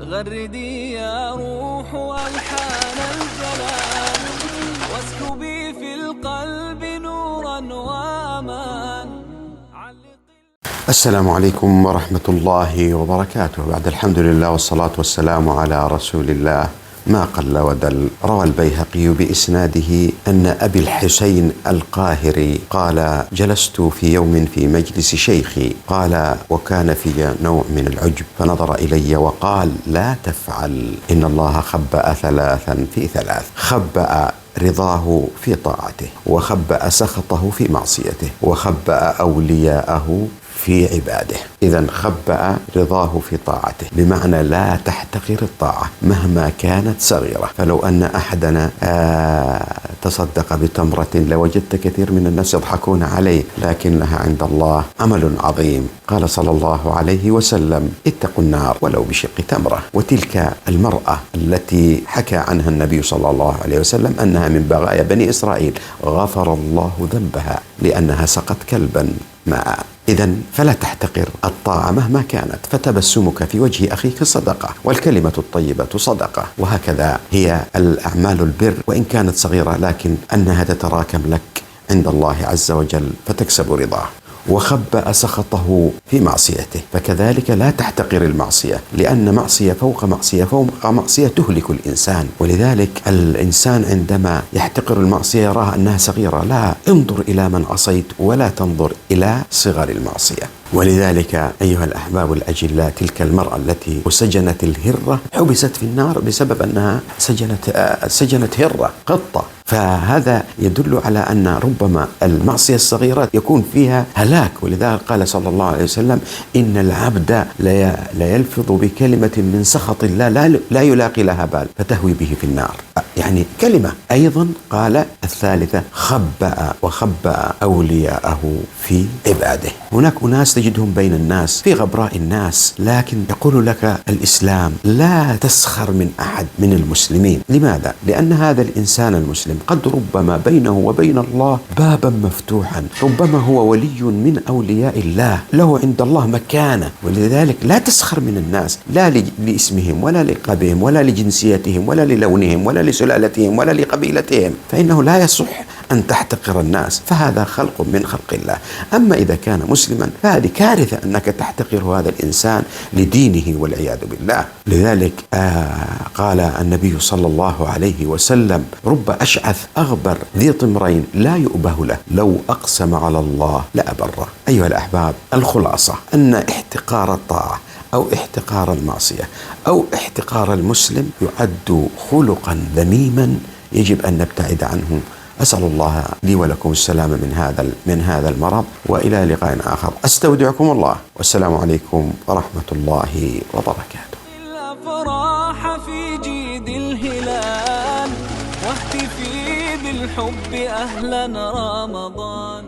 غردي يا روح ألحان الجلال، واسكبي في القلب نورا وأمان. السلام عليكم ورحمة الله وبركاته. بعد الحمد لله والصلاة والسلام على رسول الله ما قل ودل. روى البيهقي بإسناده أن أبي الحسين القاهري قال: جلست في يوم في مجلس شيخي، قال وكان في نوع من العجب، فنظر إلي وقال: لا تفعل، إن الله خبأ ثلاثا في ثلاث، خبأ رضاه في طاعته، وخبأ سخطه في معصيته، وخبأ أولياءه في عباده. إذن خبأ رضاه في طاعته بمعنى لا تحتقر الطاعة مهما كانت صغيرة. فلو أن أحدنا تصدق بتمرة لوجدت كثير من الناس يضحكون عليه، لكنها عند الله عمل عظيم. قال صلى الله عليه وسلم: اتقوا النار ولو بشق تمرة. وتلك المرأة التي حكى عنها النبي صلى الله عليه وسلم أنها من بغايا بني إسرائيل، غفر الله ذنبها لأنها سقت كلبا ماء. إذن فلا تحتقر الطاعة مهما كانت، فتبسمك في وجه أخيك صدقة، والكلمة الطيبة صدقة. وهكذا هي الأعمال البر، وإن كانت صغيرة لكن أنها تتراكم لك عند الله عز وجل فتكسب رضاه. وخبأ سخطه في معصيته، فكذلك لا تحتقر المعصية، لأن معصية فوق معصية فوق معصية تهلك الإنسان. ولذلك الإنسان عندما يحتقر المعصية يراها أنها صغيرة. لا، انظر إلى من عصيت ولا تنظر إلى صغر المعصية. ولذلك أيها الأحباب الأجلاء، تلك المرأة التي سجنت الهرة حبست في النار بسبب أنها سجنت هرة قطة. فهذا يدل على أن ربما المعصية الصغيرة يكون فيها هلاك. ولذلك قال صلى الله عليه وسلم: إن العبد لا يلفظ بكلمة من سخط الله لا يلاقي لها بال فتهوي به في النار. يعني كلمة. أيضا قال الثالثة: وخبأ أولياءه في عباده. هناك أناس تجدهم بين الناس في غبراء الناس، لكن يقول لك الإسلام: لا تسخر من أحد من المسلمين. لماذا؟ لأن هذا الإنسان المسلم قد ربما بينه وبين الله بابا مفتوحا، ربما هو ولي من أولياء الله، له عند الله مكانة. ولذلك لا تسخر من الناس، لا لاسمهم ولا لقبهم ولا لجنسيتهم ولا للونهم ولا لسلالتهم ولا لقبيلتهم، فإنه لا يصح أن تحتقر الناس، فهذا خلق من خلق الله. أما إذا كان مسلما فهذه كارثة أنك تحتقر هذا الإنسان لدينه والعياذ بالله. لذلك قال النبي صلى الله عليه وسلم: رب أشعث أغبر ذي طمرين لا يؤبه له، لو أقسم على الله لأبره. أيها الأحباب، الخلاصة أن احتقار الطاعة أو احتقار المعصية أو احتقار المسلم يعد خلقا ذميما يجب أن نبتعد عنه. أسأل الله لي ولكم السلام من هذا المرض، وإلى لقاء آخر. أستودعكم الله، والسلام عليكم ورحمة الله وبركاته. الأفراح في جيد الهلال، واهتفي بالحب أهلا رمضان.